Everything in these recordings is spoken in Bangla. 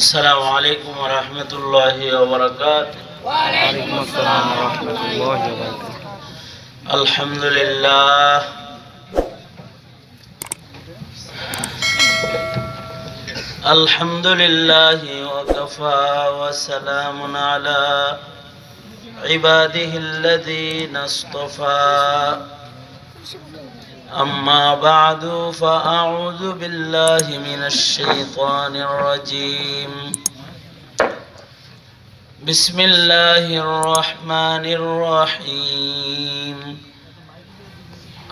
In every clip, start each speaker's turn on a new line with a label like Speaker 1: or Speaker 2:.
Speaker 1: السلام عليكم ورحمة الله وبركاته.
Speaker 2: وعليكم السلام ورحمة الله وبركاته.
Speaker 1: الحمد لله الحمد لله وكفى وسلام على عباده الذين اصطفى. أما بعد فأعوذ بالله من الشيطان الرجيم. بسم الله الرحمن الرحيم.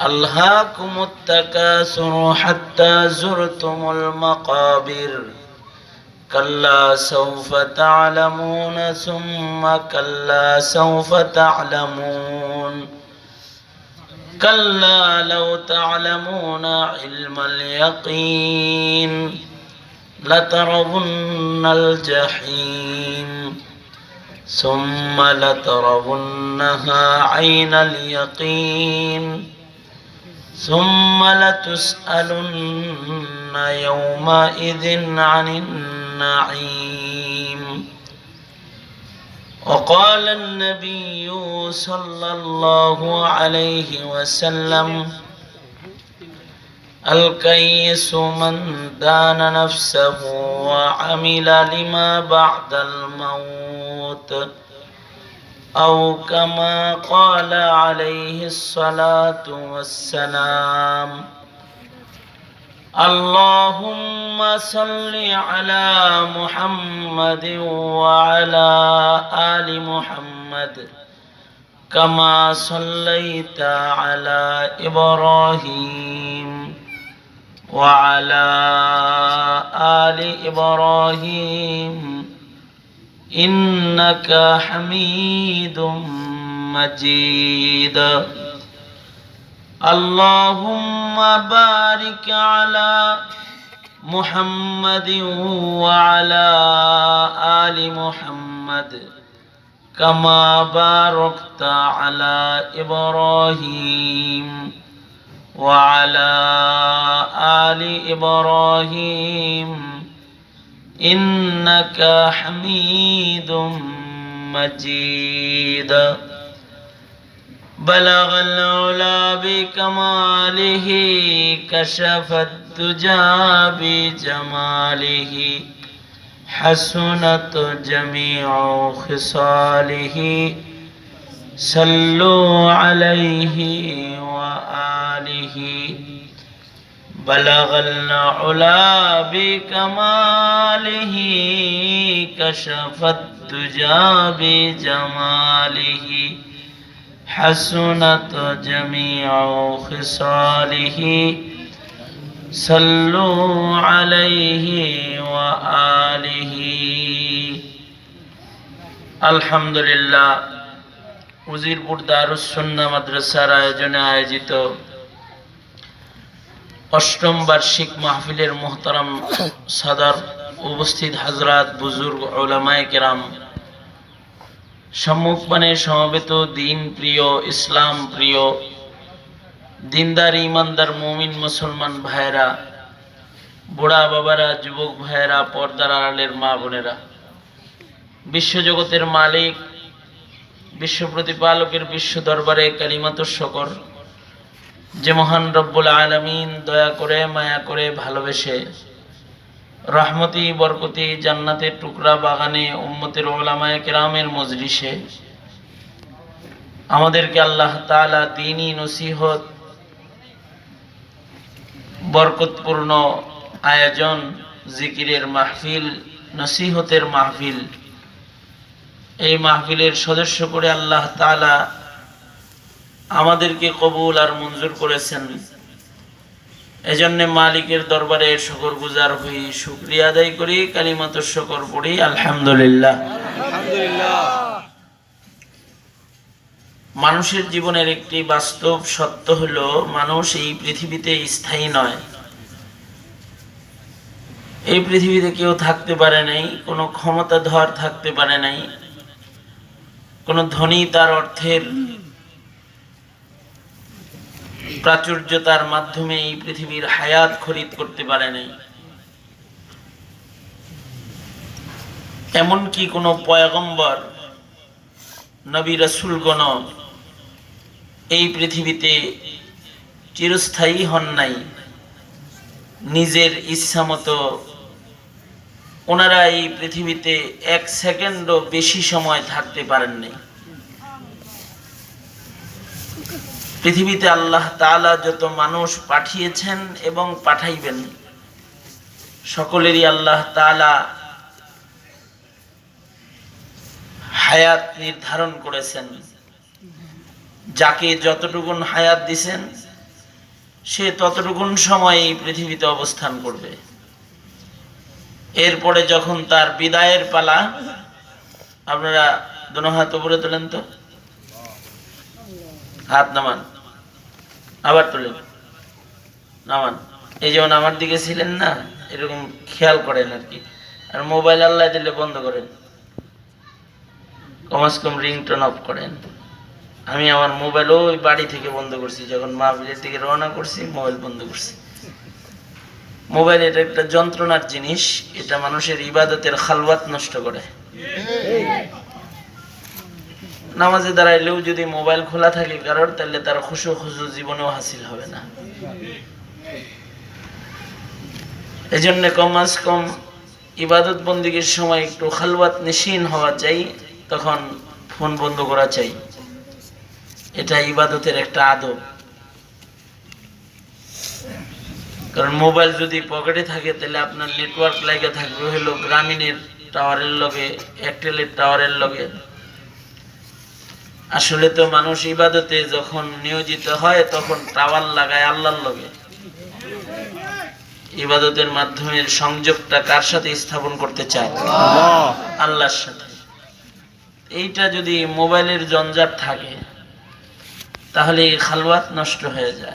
Speaker 1: ألهاكم التكاثر حتى زرتم المقابر كلا سوف تعلمون ثم كلا سوف تعلمون كلا لو تعلمون علم اليقين لترون الجحيم ثم لترونها عين اليقين ثم لتسألن يومئذ عن النعيم. وقال النبي صلى الله عليه وسلم الكيس من دان نفسه وعمل لما بعد الموت أو كما قال عليه الصلاة والسلام. اللهم صل على محمد وعلى آل محمد كما صليت على إبراهيم وعلى آل إبراهيم إنك حميد مجيد. اللهم بارك على محمد وعلى آل محمد كما باركت على إبراهيم وعلى آل إبراهيم إنك حميد مجيد. بلغ العلا بكماله كشف الدجى بجماله حسنت جميع خصاله صلوا عليه وآله. بلغ العلا بكماله كشف الدجى بجماله حسنت جميع خصاله صلوا عليه وآله. আলহামদুলিল্লাহ, উজিরপুর দারুস সুন্নাহ মাদ্রাসার আয়োজনে আয়োজিত অষ্টম বার্ষিক মাহফিলের মোহতারাম সাদর, উপস্থিত হাজরাত, বুজুর্গ, উলামায়ে কেরাম, সম্মুখপানে সমবেত দিন প্রিয়, ইসলাম প্রিয়, দিনদার ইমানদার মুমিন মুসলমান ভাইরা, বুড়া বাবারা, যুবক ভাইরা, পর্দার আড়ালের মা বোনেরা, বিশ্বজগতের মালিক, বিশ্ব প্রতিপালকের বিশ্ব দরবারে কালিমাতুশ শুকর, যে মহান রব্বুল আলামিন দয়া করে, মায়া করে, ভালোবেসে রহমতি বরকতি জান্নাতের টুকরা বাগানে উম্মতের উলামায়ে কেরামের মজলিসে আমাদেরকে আল্লাহ তাআলা দ্বীনি নসিহত, বরকতপূর্ণ আয়োজন, জিকিরের মাহফিল, নসিহতের মাহফিল, এই মাহফিলের সদস্য করে আল্লাহ তাআলা আমাদেরকে কবুল আর মঞ্জুর করেছেন। এজন্য মালিকের দরবারে শুকরগুজার হই, শুকরিয়া আদায় করি, কালিমাতুশ শুকর পড়ি, আলহামদুলিল্লাহ। মানুষের জীবনের একটি বাস্তব সত্য হলো, মানুষ এই পৃথিবীতে স্থায়ী নয়। এই পৃথিবীতে কেউ থাকতে পারে নাই, কোনো ক্ষমতাধর থাকতে পারে নাই, কোনো ধনী তার অর্থের প্রাচুর্যতার মাধ্যমে এই পৃথিবীর হায়াত খরিদ করতে পারে নাই। এমন কি কোনো পয়গম্বর নবী রাসূলগণ এই পৃথিবীতে চিরস্থায়ী হন নাই, নিজের ইচ্ছা মতো ওনারা এই পৃথিবীতে এক সেকেন্ডও বেশি সময় থাকতে পারেন নাই। পৃথিবীতে আল্লাহ তাআলা যত মানুষ পাঠিয়েছেন এবং পাঠাইবেন, সকলেরই আল্লাহ তাআলা হায়াত নির্ধারণ করেছেন। যাকে যতটুকুন হায়াত দিছেন সে ততটুকুন সময় এই পৃথিবীতে অবস্থান করবে। এরপরে যখন তার বিদায়ের পালা, আপনারা দুনো হাত উপরে তোলেন তো, হাত নামান, আবার তোলেন, নামান। এই যেমন আমার দিকে ছিলেন না, এরকম খেয়াল করেন আর কি। আর মোবাইল আল্লাহ দিলে বন্ধ করেন, কমাস কম রিংটোন অফ করেন। আমি আমার মোবাইল ওই বাড়ি থেকে বন্ধ করছি, যখন মাহফিলের দিকে রওনা করছি মোবাইল বন্ধ করছি। মোবাইল এটা একটা যন্ত্রণার জিনিস, এটা মানুষের ইবাদতের খালওয়াত নষ্ট করে। নামাজে দাঁড়াইলেও যদি মোবাইল খোলা থাকে কারোর, তাহলে তার খুশু জীবনেও হাসিল হবে না। এজন্য কমাস কম ইবাদত বন্দিগির সময় একটু খালওয়াত নিশীন হওয়া চাই, তখন ফোন বন্ধ করা চাই। এটা ইবাদতের একটা আদব। কারণ মোবাইল যদি পকেটে থাকে তাহলে আপনার নেটওয়ার্ক লাগে থাকবে হলো গ্রামীণের টাওয়ারের লগে, এয়ারটেলের টাওয়ারের লগে। আসলে তো মানুষ ইবাদতে যখন নিয়োজিত হয় তখন টাওয়ার লাগায় আল্লাহর লগে। ইবাদতের মাধ্যমে সংযোগটা কার সাথে স্থাপন করতে চায়? আল্লাহর সাথে। এইটা যদি মোবাইলের জঞ্জাট থাকে তাহলে এই খালওয়াত নষ্ট হয়ে যায়।